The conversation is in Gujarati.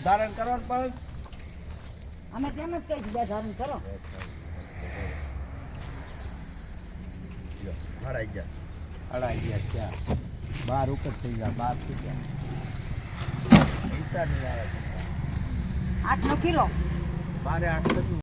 ધારણ કરવાનું પણ અમે તેમ જ કહી દીધા ધારણ કરો. 11:30 ક્યાં 12 ઉપર થઈ ગયા 12 થઈ ગયા પૈસા નહીં આવે 8 કિલો 12 8